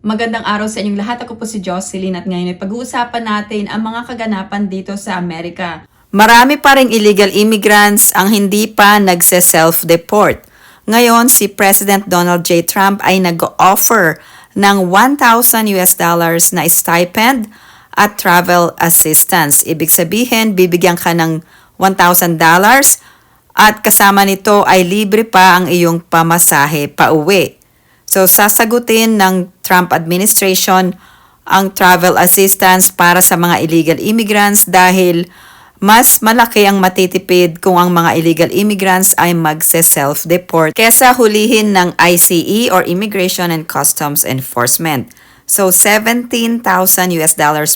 Magandang araw sa inyong lahat. Ako po si Jocelyn at ngayon ay pag-uusapan natin ang mga kaganapan dito sa Amerika. Marami pa ring illegal immigrants ang hindi pa nagse-self-deport. Ngayon, si President Donald J. Trump ay nag-offer ng $1,000 na stipend at travel assistance. Ibig sabihin, bibigyan ka ng $1,000 at kasama nito ay libre pa ang iyong pamasahe pauwi. So, sasagutin ng Trump administration ang travel assistance para sa mga illegal immigrants dahil mas malaki ang matitipid kung ang mga illegal immigrants ay magse-self-deport kesa hulihin ng ICE or Immigration and Customs Enforcement. So, $17,000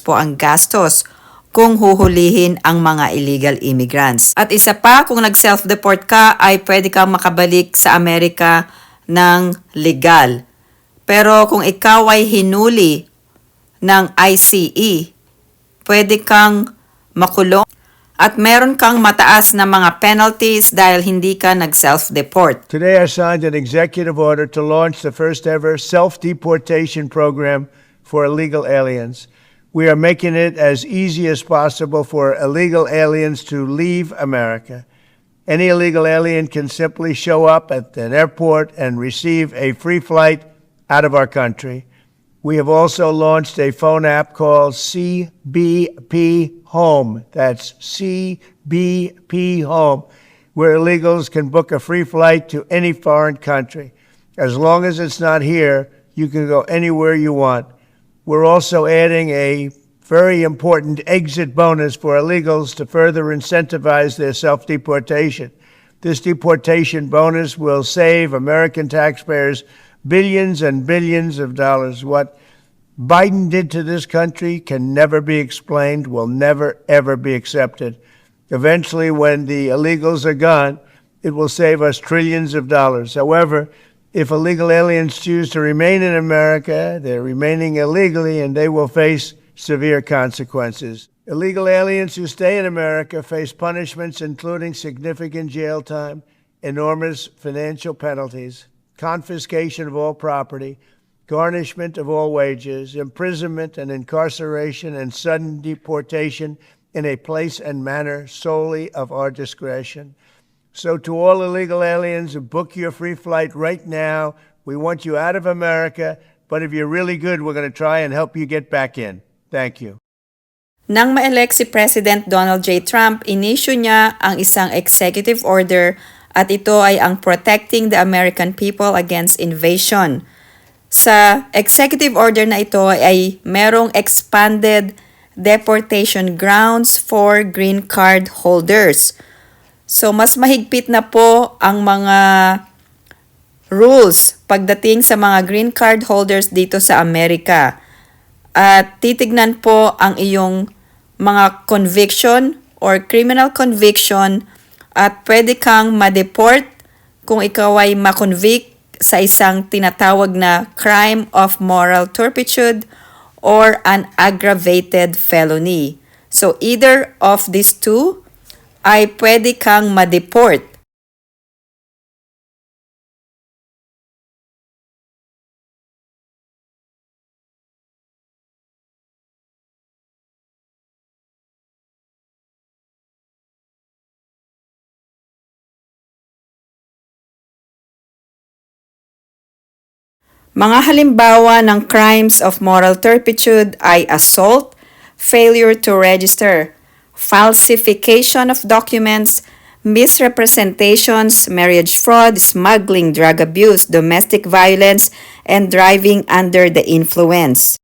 po ang gastos kung huhulihin ang mga illegal immigrants. At isa pa, kung nag-self-deport ka, ay pwede kang makabalik sa Amerika ng legal. Pero kung ikaw ay hinuli ng ICE, pwede kang makulong at meron kang mataas na mga penalties dahil hindi ka nag-self-deport. Today I signed an executive order to launch the first ever self-deportation program for illegal aliens. We are making it as easy as possible for illegal aliens to leave America. Any illegal alien can simply show up at an airport and receive a free flight out of our country. We have also launched a phone app called CBP Home. That's CBP Home, where illegals can book a free flight to any foreign country. As long as it's not here, you can go anywhere you want. We're also adding a very important exit bonus for illegals to further incentivize their self-deportation. This deportation bonus will save American taxpayers billions and billions of dollars. What Biden did to this country can never be explained, will never, ever be accepted. Eventually, when the illegals are gone, it will save us trillions of dollars. However, if illegal aliens choose to remain in America, they're remaining illegally and they will face severe consequences. Illegal aliens who stay in America face punishments including significant jail time, enormous financial penalties, confiscation of all property, garnishment of all wages, imprisonment and incarceration, and sudden deportation in a place and manner solely of our discretion. So to all illegal aliens, book your free flight right now. We want you out of America, but if you're really good, we're going to try and help you get back in. Thank you. Nang ma-elect si President Donald J. Trump, inisyu niya ang isang executive order at ito ay ang Protecting the American People Against Invasion. Sa executive order na ito ay merong expanded deportation grounds for green card holders. So mas mahigpit na po ang mga rules pagdating sa mga green card holders dito sa Amerika. At titignan po ang iyong mga conviction or criminal conviction at pwede kang ma-deport kung ikaw ay ma-convict sa isang tinatawag na crime of moral turpitude or an aggravated felony. So either of these two ay pwede kang ma-deport. Mga halimbawa ng crimes of moral turpitude ay assault, failure to register, falsification of documents, misrepresentations, marriage fraud, smuggling, drug abuse, domestic violence, and driving under the influence.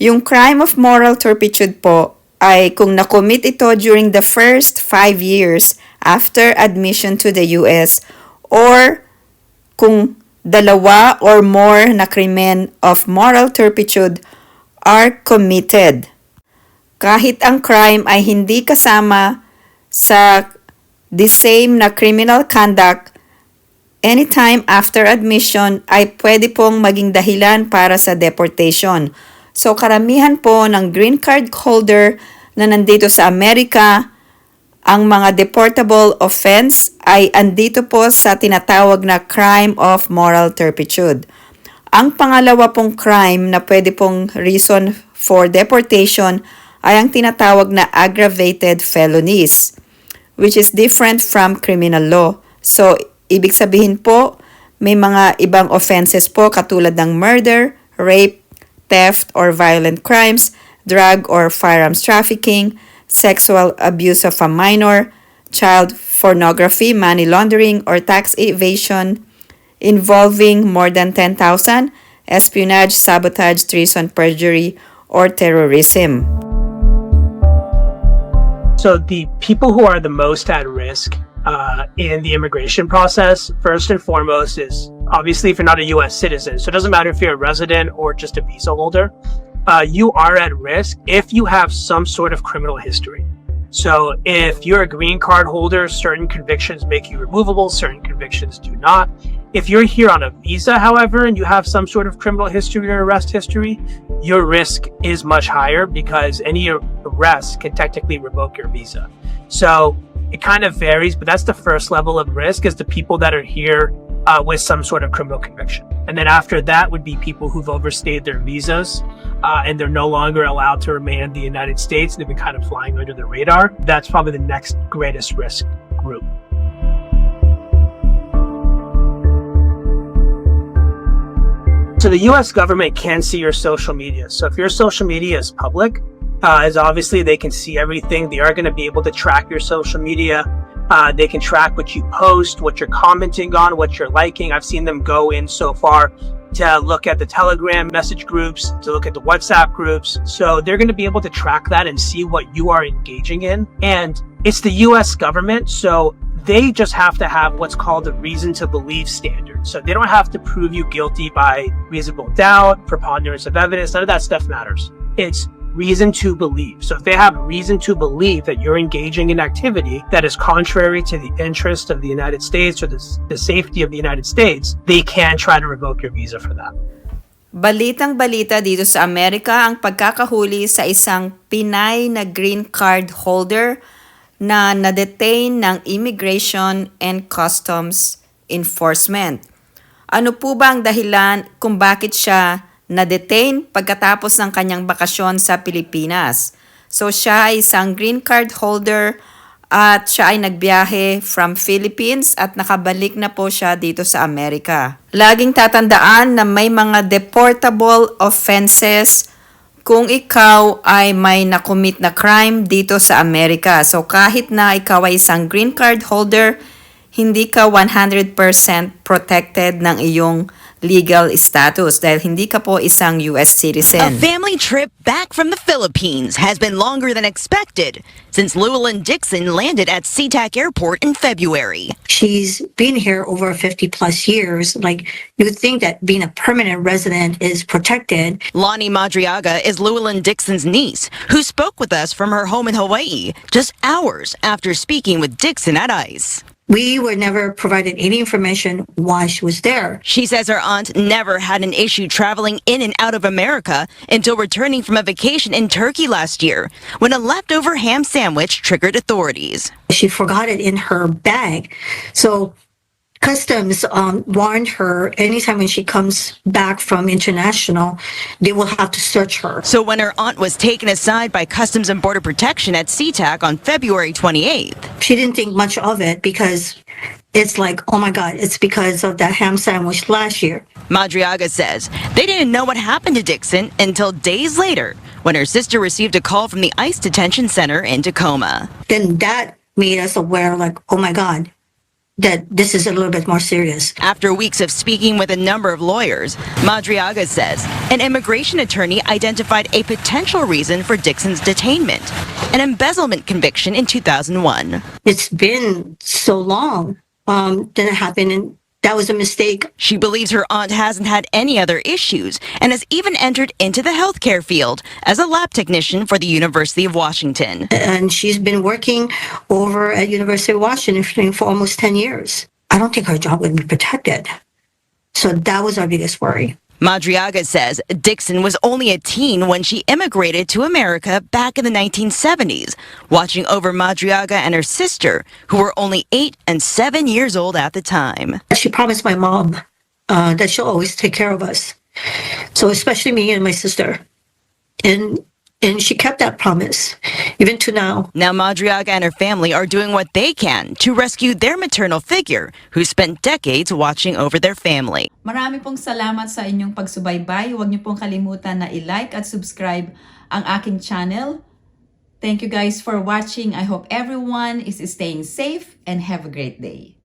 Yung crime of moral turpitude po ay kung nakomit ito during the first 5 years after admission to the US or kung dalawa or more na krimen of moral turpitude are committed. Kahit ang crime ay hindi kasama sa the same na criminal conduct, anytime after admission ay pwede pong maging dahilan para sa deportation. So karamihan po ng green card holder na nandito sa Amerika, ang mga deportable offense ay andito po sa tinatawag na crime of moral turpitude. Ang pangalawa pong crime na pwede pong reason for deportation ay ang tinatawag na aggravated felonies, which is different from criminal law. So, ibig sabihin po, may mga ibang offenses po katulad ng murder, rape, theft or violent crimes, drug or firearms trafficking, sexual abuse of a minor, child pornography, money laundering, or tax evasion involving more than 10,000, espionage, sabotage, treason, perjury, or terrorism. So the people who are the most at risk in the immigration process, first and foremost, is obviously if you're not a U.S. citizen. So it doesn't matter if you're a resident or just a visa holder. You are at risk if you have some sort of criminal history. So if you're a green card holder, certain convictions make you removable, certain convictions do not. If you're here on a visa, however, and you have some sort of criminal history or arrest history, your risk is much higher because any arrest can technically revoke your visa. So it kind of varies, but that's the first level of risk, is the people that are here with some sort of criminal conviction. And then after that would be people who've overstayed their visas and they're no longer allowed to remain in the United States. They've been kind of flying under the radar. That's probably the next greatest risk group. So the US government can see your social media. So if your social media is public, as obviously they can see everything. They are going to be able to track your social media. They can track what you post, what you're commenting on, what you're liking. I've seen them go in so far to look at the Telegram message groups, to look at the WhatsApp groups. So they're going to be able to track that and see what you are engaging in. And it's the US government, so they just have to have what's called a reason to believe standard. So they don't have to prove you guilty by reasonable doubt, preponderance of evidence. None of that stuff matters. It's reason to believe. So if they have reason to believe that you're engaging in activity that is contrary to the interest of the United States or the safety of the United States, they can try to revoke your visa for that. Balitang-balita dito sa Amerika ang pagkakahuli sa isang Pinay na green card holder na na-detain ng Immigration and Customs Enforcement. Ano po ba ang dahilan kung bakit siya na-detain pagkatapos ng kanyang bakasyon sa Pilipinas? So siya ay isang green card holder at siya ay nagbiyahe from Philippines at nakabalik na po siya dito sa Amerika. Laging tatandaan na may mga deportable offenses kung ikaw ay may nakomit na crime dito sa Amerika. So kahit na ikaw ay isang green card holder, hindi ka 100% protected ng iyong legal status dahil hindi ka po isang US citizen. A family trip back from the Philippines has been longer than expected since Llewellyn Dixon landed at SeaTac Airport in February. She's been here over 50 plus years. Like, you would think that being a permanent resident is protected. Lonnie Madriaga is Llewellyn Dixon's niece, who spoke with us from her home in Hawaii just hours after speaking with Dixon at ICE. We were never provided any information why she was there. She says her aunt never had an issue traveling in and out of America until returning from a vacation in Turkey last year, when a leftover ham sandwich triggered authorities. She forgot it in her bag. So Customs warned her anytime when she comes back from international, they will have to search her. So when her aunt was taken aside by Customs and Border Protection at SeaTac on February 28th, She didn't think much of it because it's like, oh my God, it's because of that ham sandwich last year. Madriaga says they didn't know what happened to Dixon until days later when her sister received a call from the ICE detention center in Tacoma. Then that made us aware, like, oh my God, that this is a little bit more serious. After weeks of speaking with a number of lawyers, Madriaga says an immigration attorney identified a potential reason for Dixon's detainment, an embezzlement conviction in 2001. It's been so long that it happened, and that was a mistake. She believes her aunt hasn't had any other issues and has even entered into the healthcare field as a lab technician for the University of Washington. And she's been working over at University of Washington for almost 10 years. I don't think her job would be protected. So that was our biggest worry. Madriaga says Dixon was only a teen when she immigrated to America back in the 1970s, watching over Madriaga and her sister, who were only 8 and 7 years old at the time. She promised my mom that she'll always take care of us. So especially me and my sister. And she kept that promise, even to now. Now, Madriaga and her family are doing what they can to rescue their maternal figure who spent decades watching over their family. Marami pong salamat sa inyong pagsubaybay. Huwag niyo pong kalimutan na i-like at subscribe ang aking channel. Thank you guys for watching. I hope everyone is staying safe and have a great day.